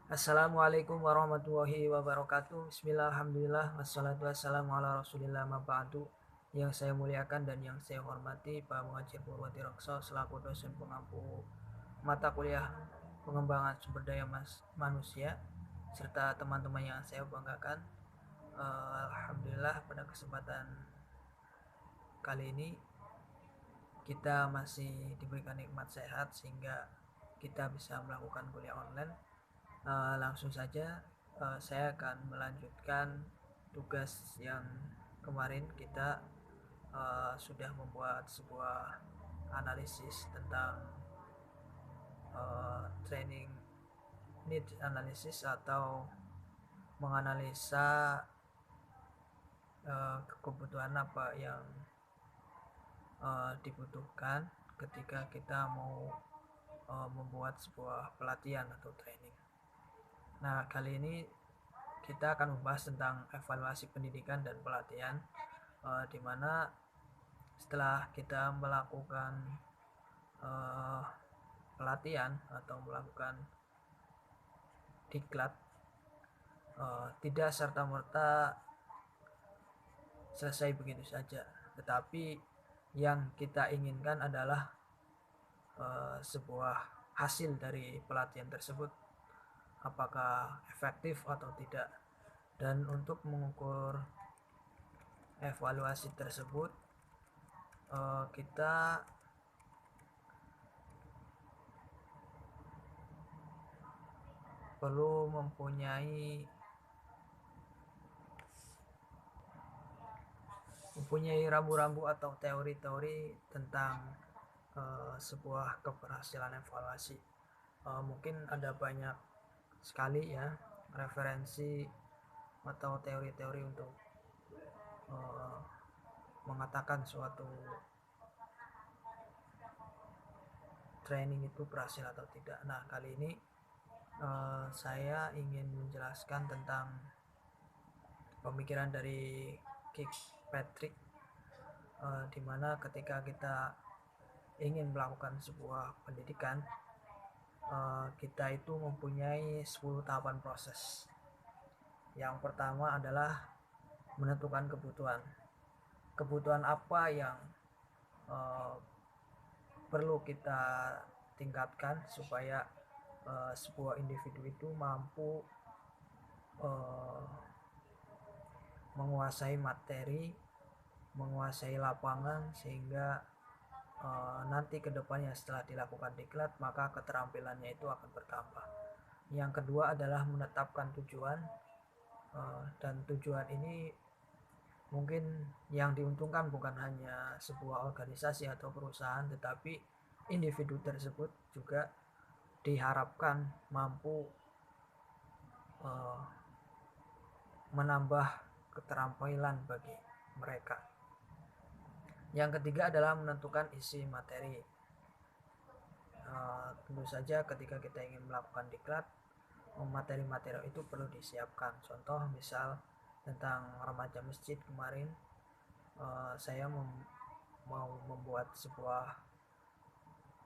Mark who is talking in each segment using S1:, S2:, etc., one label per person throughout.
S1: Assalamualaikum warahmatullahi wabarakatuh. Bismillah, alhamdulillah, wassalatu wassalamu ala rasulillah maba'adu. Yang saya muliakan dan yang saya hormati Pak Muhajir Purwati Raksa selaku dosen pengampu mata kuliah pengembangan sumber daya manusia serta teman-teman yang saya banggakan. Alhamdulillah pada kesempatan kali ini kita masih diberikan nikmat sehat sehingga kita bisa melakukan kuliah online. Langsung saja saya akan melanjutkan tugas yang kemarin kita sudah membuat sebuah analisis tentang training need analysis atau menganalisa kebutuhan apa yang dibutuhkan ketika kita mau membuat sebuah pelatihan atau training. Nah, kali ini kita akan membahas tentang evaluasi pendidikan dan pelatihan, di mana setelah kita melakukan pelatihan atau melakukan diklat, tidak serta-merta selesai begitu saja, tetapi yang kita inginkan adalah sebuah hasil dari pelatihan tersebut, apakah efektif atau tidak. Dan untuk mengukur evaluasi tersebut, kita perlu mempunyai rambu-rambu atau teori-teori tentang sebuah keberhasilan evaluasi. Mungkin ada banyak sekali ya referensi atau teori-teori untuk mengatakan suatu training itu berhasil atau tidak. Nah, kali ini saya ingin menjelaskan tentang pemikiran dari Kirkpatrick, di mana ketika kita ingin melakukan sebuah pendidikan, kita itu mempunyai 10 tahapan proses. Yang pertama adalah menentukan kebutuhan. Kebutuhan apa yang perlu kita tingkatkan supaya sebuah individu itu mampu menguasai materi, menguasai lapangan, sehingga nanti kedepannya setelah dilakukan diklat maka keterampilannya itu akan bertambah. Yang kedua adalah menetapkan tujuan, dan tujuan ini mungkin yang diuntungkan bukan hanya sebuah organisasi atau perusahaan, tetapi individu tersebut juga diharapkan mampu menambah keterampilan bagi mereka. Yang ketiga adalah menentukan isi materi. Tentu saja ketika kita ingin melakukan diklat, materi-materi itu perlu disiapkan. Contoh misal tentang remaja masjid kemarin, saya mau membuat sebuah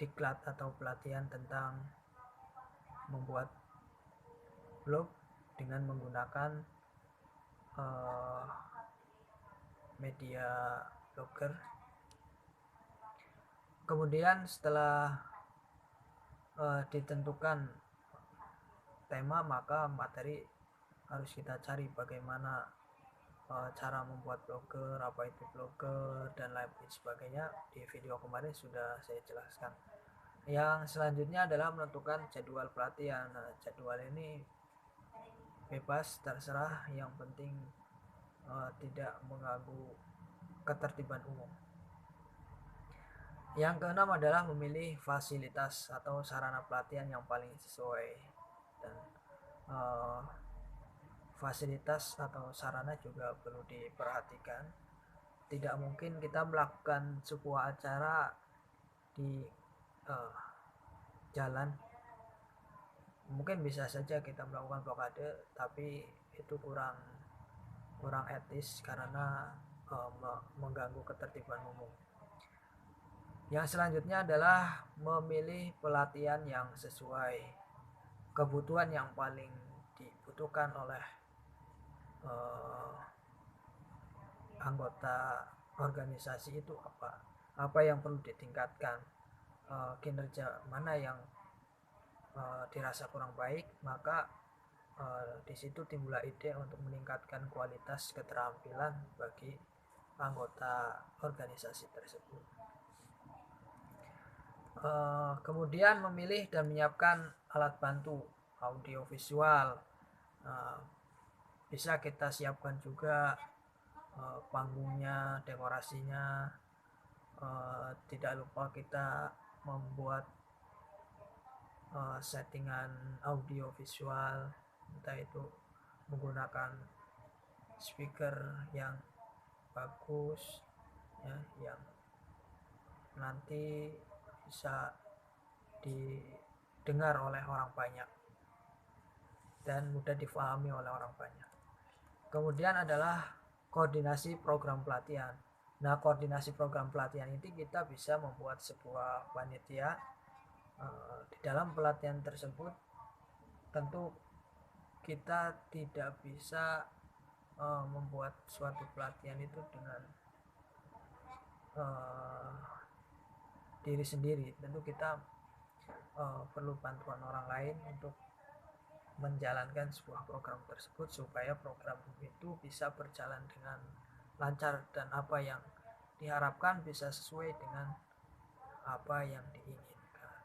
S1: diklat atau pelatihan tentang membuat blog dengan menggunakan media blogger. Kemudian setelah ditentukan tema, maka materi harus kita cari bagaimana cara membuat blogger, apa itu blogger, dan lain sebagainya. Di video kemarin sudah saya jelaskan. Yang selanjutnya adalah menentukan jadwal pelatihan. Nah, jadwal ini bebas, terserah, yang penting tidak mengganggu ketertiban umum. Yang keenam adalah memilih fasilitas atau sarana pelatihan yang paling sesuai. Dan fasilitas atau sarana juga perlu diperhatikan. Tidak mungkin kita melakukan sebuah acara di jalan. Mungkin bisa saja kita melakukan blokade, tapi itu kurang etis karena mengganggu ketertiban umum. Yang selanjutnya adalah memilih pelatihan yang sesuai kebutuhan yang paling dibutuhkan oleh anggota organisasi itu apa yang perlu ditingkatkan, kinerja mana yang dirasa kurang baik, maka di situ timbullah ide untuk meningkatkan kualitas keterampilan bagi anggota organisasi tersebut. Kemudian memilih dan menyiapkan alat bantu audiovisual. Bisa kita siapkan juga panggungnya, dekorasinya. Tidak lupa kita membuat settingan audiovisual, entah itu menggunakan speaker yang bagus ya, yang nanti bisa didengar oleh orang banyak dan mudah difahami oleh orang banyak. Kemudian adalah koordinasi program pelatihan. Nah, koordinasi program pelatihan ini kita bisa membuat sebuah panitia. Di dalam pelatihan tersebut tentu kita tidak bisa membuat suatu pelatihan itu dengan diri sendiri. Tentu kita perlu bantuan orang lain untuk menjalankan sebuah program tersebut supaya program itu bisa berjalan dengan lancar dan apa yang diharapkan bisa sesuai dengan apa yang diinginkan.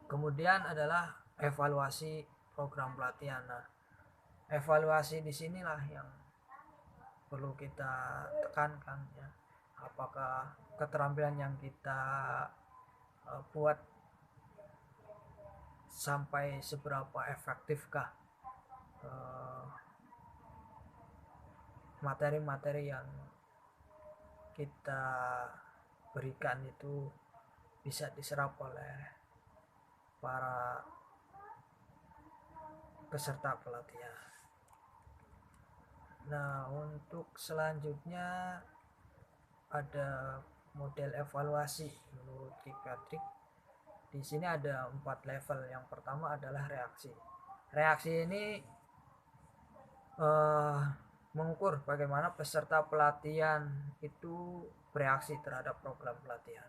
S1: Kemudian adalah evaluasi program pelatihan. Nah, evaluasi di sinilah yang perlu kita tekankan ya. Apakah keterampilan yang kita buat sampai seberapa efektifkah materi-materi yang kita berikan itu bisa diserap oleh para peserta pelatihan. Nah, untuk selanjutnya ada model evaluasi menurut Kirkpatrick. Di sini ada 4 level. Yang pertama adalah reaksi. Reaksi ini mengukur bagaimana peserta pelatihan itu bereaksi terhadap program pelatihan.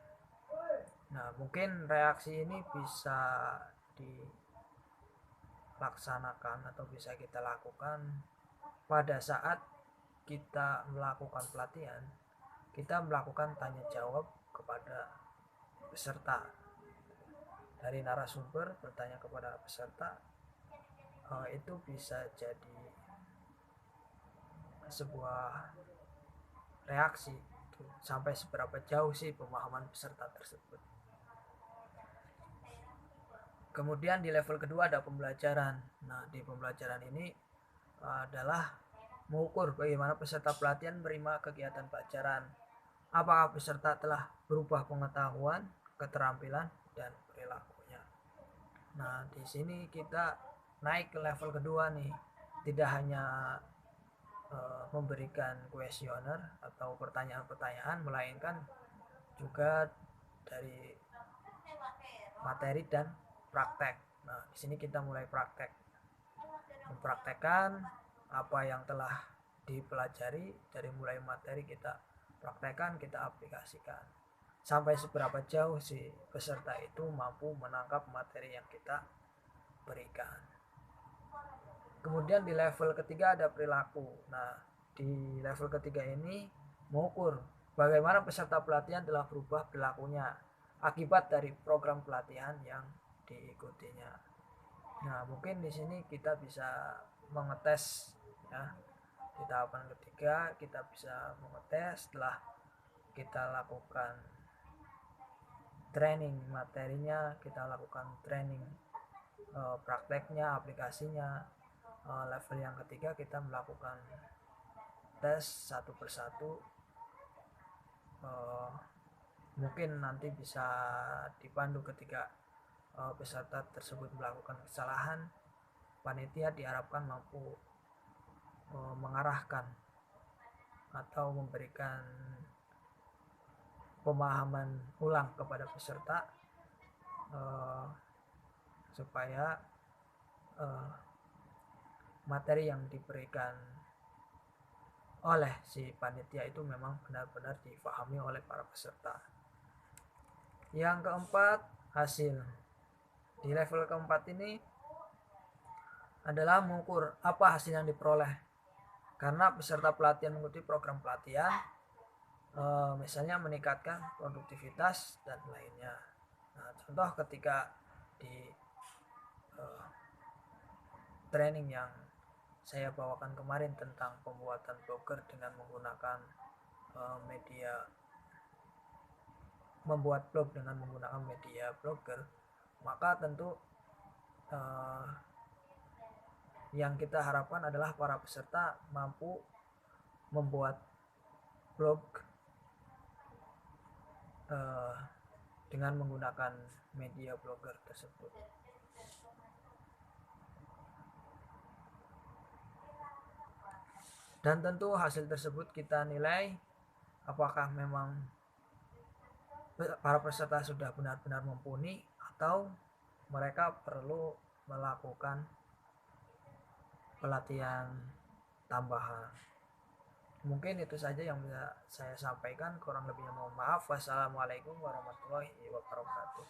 S1: Nah, mungkin reaksi ini bisa dilaksanakan atau bisa kita lakukan pada saat kita melakukan pelatihan. Kita melakukan tanya jawab kepada peserta. Dari narasumber bertanya kepada peserta, itu bisa jadi sebuah reaksi. Sampai seberapa jauh sih pemahaman peserta tersebut. Kemudian di level kedua ada pembelajaran. Nah, di pembelajaran ini adalah mengukur bagaimana peserta pelatihan menerima kegiatan pelajaran. Apakah peserta telah berubah pengetahuan, keterampilan, dan perilakunya. Nah, di sini kita naik ke level kedua nih. Tidak hanya memberikan kuesioner atau pertanyaan-pertanyaan, melainkan juga dari materi dan praktek. Nah, di sini kita mulai praktek. Mempraktekkan apa yang telah dipelajari, dari mulai materi kita praktekkan, kita aplikasikan. Sampai seberapa jauh si peserta itu mampu menangkap materi yang kita berikan. Kemudian di level ketiga ada perilaku. Nah, di level ketiga ini mengukur bagaimana peserta pelatihan telah berubah perilakunya akibat dari program pelatihan yang diikutinya. Nah, mungkin di sini kita bisa mengetes ya. Di tahapan ketiga kita bisa mengetes setelah kita lakukan training materinya, kita lakukan training prakteknya, aplikasinya. Level yang ketiga kita melakukan tes satu persatu. Mungkin nanti bisa dipandu ketika peserta tersebut melakukan kesalahan. Panitia diharapkan mampu mengarahkan atau memberikan pemahaman ulang kepada peserta supaya materi yang diberikan oleh si panitia itu memang benar-benar dipahami oleh para peserta. Yang keempat, hasil. Di level keempat ini adalah mengukur apa hasil yang diperoleh karena peserta pelatihan mengikuti program pelatihan, misalnya meningkatkan produktivitas dan lainnya. Nah, contoh ketika di training yang saya bawakan kemarin tentang pembuatan blogger dengan menggunakan membuat blog dengan menggunakan media blogger, maka tentu yang kita harapkan adalah para peserta mampu membuat blog dengan menggunakan media blogger tersebut. Dan tentu hasil tersebut kita nilai apakah memang para peserta sudah benar-benar mumpuni atau mereka perlu melakukan pelatihan tambahan. Mungkin itu saja yang bisa saya sampaikan, kurang lebihnya mohon maaf. Wassalamualaikum warahmatullahi wabarakatuh.